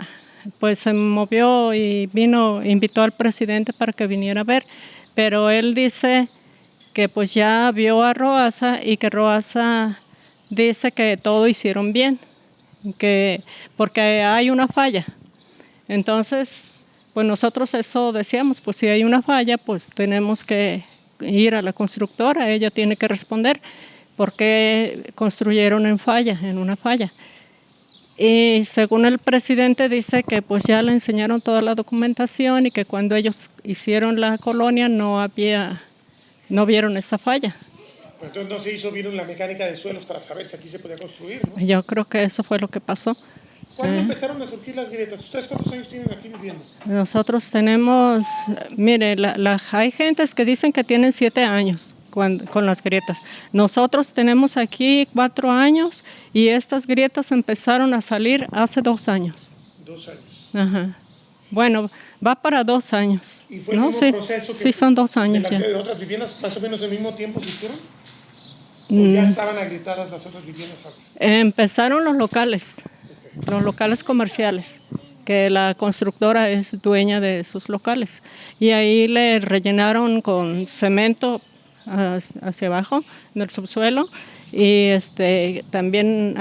pues se movió y invitó al presidente para que viniera a ver, pero él dice que pues ya vio a Roasa y que Roasa dice que todo hicieron bien, porque hay una falla. Entonces, pues nosotros eso decíamos, pues si hay una falla, pues tenemos que ir a la constructora, ella tiene que responder por qué construyeron en una falla. Y según el presidente dice que pues ya le enseñaron toda la documentación y que cuando ellos hicieron la colonia no vieron esa falla. Entonces no se hizo bien la mecánica de suelos para saber si aquí se podía construir, ¿no? Yo creo que eso fue lo que pasó. ¿Cuándo empezaron a surgir las grietas? ¿Ustedes cuántos años tienen aquí viviendo? Nosotros tenemos, mire, hay gentes que dicen que tienen 7 años con las grietas. Nosotros tenemos aquí 4 años y estas grietas empezaron a salir hace 2 años. 2 años. Ajá. Bueno, va para 2 años. ¿Y fue el mismo proceso que sí, son 2 años ya? ¿De otras viviendas más o menos al mismo tiempo se hicieron? ¿O ya estaban agrietadas las otras viviendas antes? Empezaron los locales comerciales, que la constructora es dueña de sus locales. Y ahí le rellenaron con cemento hacia abajo, en el subsuelo, y también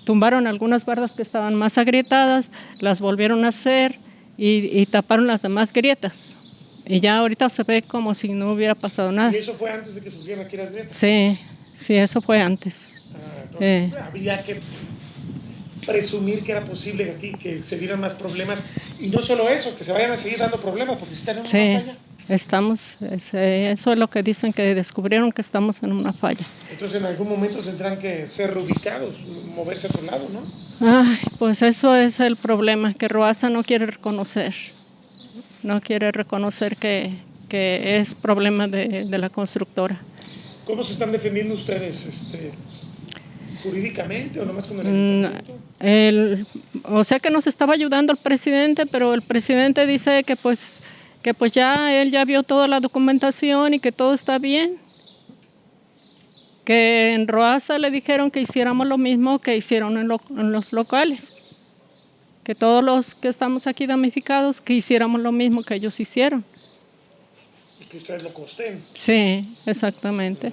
tumbaron algunas bardas que estaban más agrietadas, las volvieron a hacer y taparon las demás grietas. Y ya ahorita se ve como si no hubiera pasado nada. ¿Y eso fue antes de que surgieran aquí las grietas? Sí, eso fue antes. Entonces había que presumir que era posible aquí que se dieran más problemas. Y no solo eso, que se vayan a seguir dando problemas, porque si tenemos una falla. Eso es lo que dicen, que descubrieron que estamos en una falla. Entonces en algún momento tendrán que ser reubicados, moverse a otro lado, ¿no? Ay, pues eso es el problema, que Roasa no quiere reconocer. No quiere reconocer que es problema de la constructora. ¿Cómo se están defendiendo ustedes? ¿Jurídicamente o nomás con el ayuntamiento? O sea que nos estaba ayudando el presidente, pero el presidente dice que pues ya él ya vio toda la documentación y que todo está bien. Que en Roasa le dijeron que hiciéramos lo mismo que hicieron en los locales. Que todos los que estamos aquí damnificados, que hiciéramos lo mismo que ellos hicieron. Y que ustedes lo costen. Sí, exactamente.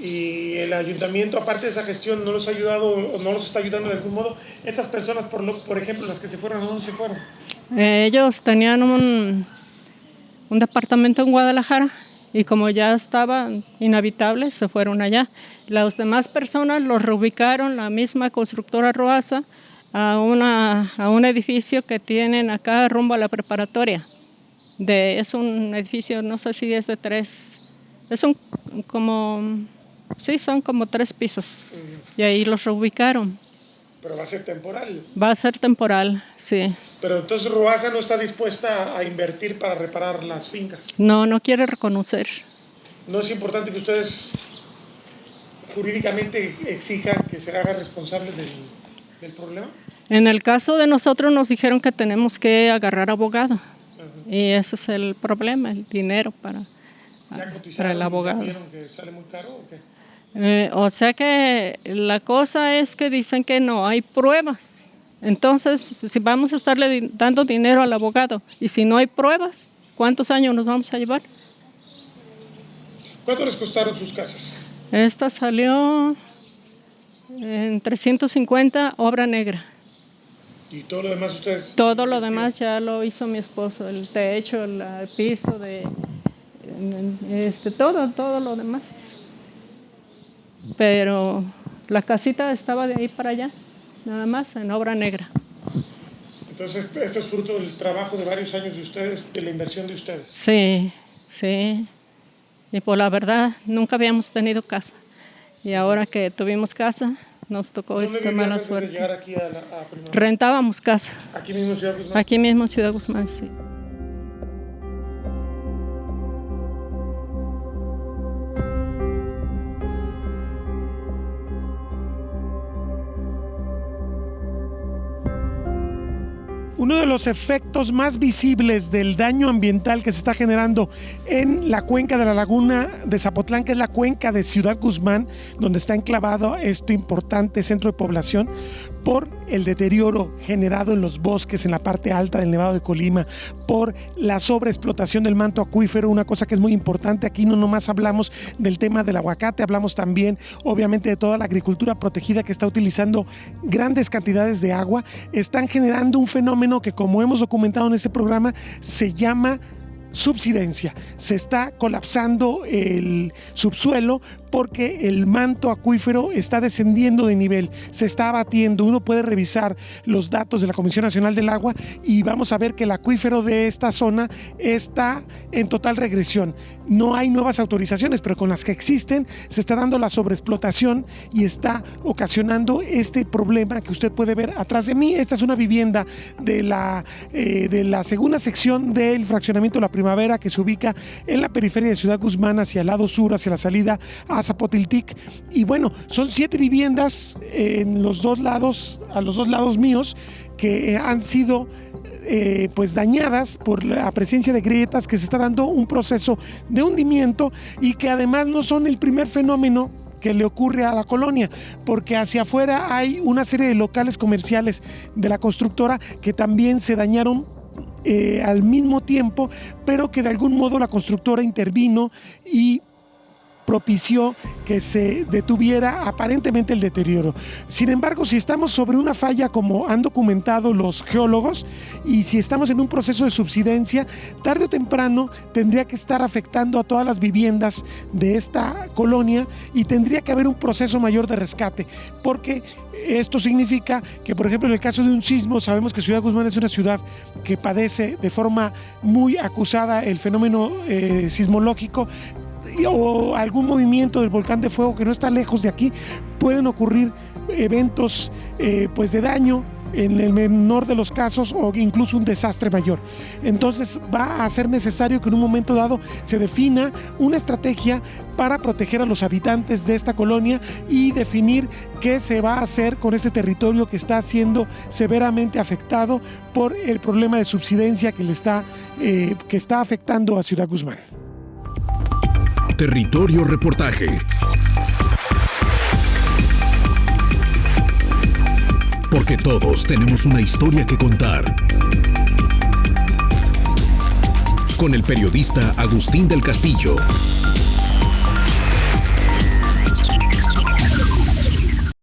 Y el ayuntamiento, aparte de esa gestión, ¿no los ha ayudado o no los está ayudando de algún modo? Estas personas, por ejemplo, las que se fueron, ¿a dónde se fueron? Ellos tenían un departamento en Guadalajara y como ya estaba inhabitable, se fueron allá. Las demás personas los reubicaron, la misma constructora Roasa, a un edificio que tienen acá rumbo a la preparatoria. Es un edificio, no sé si es de 3, son como 3 pisos. Y ahí los reubicaron. Pero va a ser temporal. Va a ser temporal, sí. Pero entonces Roasa no está dispuesta a invertir para reparar las fincas. No quiere reconocer. ¿No es importante que ustedes jurídicamente exijan que se haga responsable del problema? En el caso de nosotros nos dijeron que tenemos que agarrar abogado. Y ese es el problema, el dinero para el abogado. ¿Ya vieron que sale muy caro o qué? O sea que la cosa es que dicen que no hay pruebas. Entonces, si vamos a estarle dando dinero al abogado y si no hay pruebas, ¿cuántos años nos vamos a llevar? ¿Cuánto les costaron sus casas? Esta salió en 350, obra negra. ¿Y todo lo demás ustedes? Todo lo demás ya lo hizo mi esposo, el techo, el piso, todo lo demás. Pero la casita estaba de ahí para allá, nada más, en obra negra. Entonces, esto es fruto del trabajo de varios años de ustedes, de la inversión de ustedes. Sí, sí. Y por la verdad, nunca habíamos tenido casa. Y ahora que tuvimos casa, nos tocó esta mala suerte. ¿Dónde vivían antes de llegar aquí a Primavera? Rentábamos casa. ¿Aquí mismo en Ciudad Guzmán? Aquí mismo en Ciudad Guzmán, sí. Uno de los efectos más visibles del daño ambiental que se está generando en la cuenca de la laguna de Zapotlán, que es la cuenca de Ciudad Guzmán, donde está enclavado este importante centro de población, por el deterioro generado en los bosques en la parte alta del Nevado de Colima, por la sobreexplotación del manto acuífero, una cosa que es muy importante. Aquí no nomás hablamos del tema del aguacate, hablamos también obviamente de toda la agricultura protegida que está utilizando grandes cantidades de agua. Están generando un fenómeno que, como hemos documentado en este programa, se llama subsidencia. Se está colapsando el subsuelo porque el manto acuífero está descendiendo de nivel, se está abatiendo. Uno puede revisar los datos de la Comisión Nacional del Agua y vamos a ver que el acuífero de esta zona está en total regresión. No hay nuevas autorizaciones, pero con las que existen se está dando la sobreexplotación y está ocasionando este problema que usted puede ver atrás de mí. Esta es una vivienda de la segunda sección del fraccionamiento La Primavera, que se ubica en la periferia de Ciudad Guzmán, hacia el lado sur, hacia la salida a Zapotiltic. Y bueno, son 7 viviendas en los dos lados, a los dos lados míos, que han sido pues dañadas por la presencia de grietas, que se está dando un proceso de hundimiento y que además no son el primer fenómeno que le ocurre a la colonia, porque hacia afuera hay una serie de locales comerciales de la constructora que también se dañaron al mismo tiempo, pero que de algún modo la constructora intervino y propició que se detuviera aparentemente el deterioro. Sin embargo, si estamos sobre una falla, como han documentado los geólogos, y si estamos en un proceso de subsidencia, tarde o temprano tendría que estar afectando a todas las viviendas de esta colonia y tendría que haber un proceso mayor de rescate, porque esto significa que, por ejemplo, en el caso de un sismo, sabemos que Ciudad Guzmán es una ciudad que padece de forma muy acusada el fenómeno sismológico, o algún movimiento del volcán de fuego que no está lejos de aquí, pueden ocurrir eventos pues de daño en el menor de los casos, o incluso un desastre mayor. Entonces va a ser necesario que en un momento dado se defina una estrategia para proteger a los habitantes de esta colonia y definir qué se va a hacer con este territorio que está siendo severamente afectado por el problema de subsidencia que está afectando a Ciudad Guzmán. Territorio Reportaje. Porque todos tenemos una historia que contar. Con el periodista Agustín del Castillo.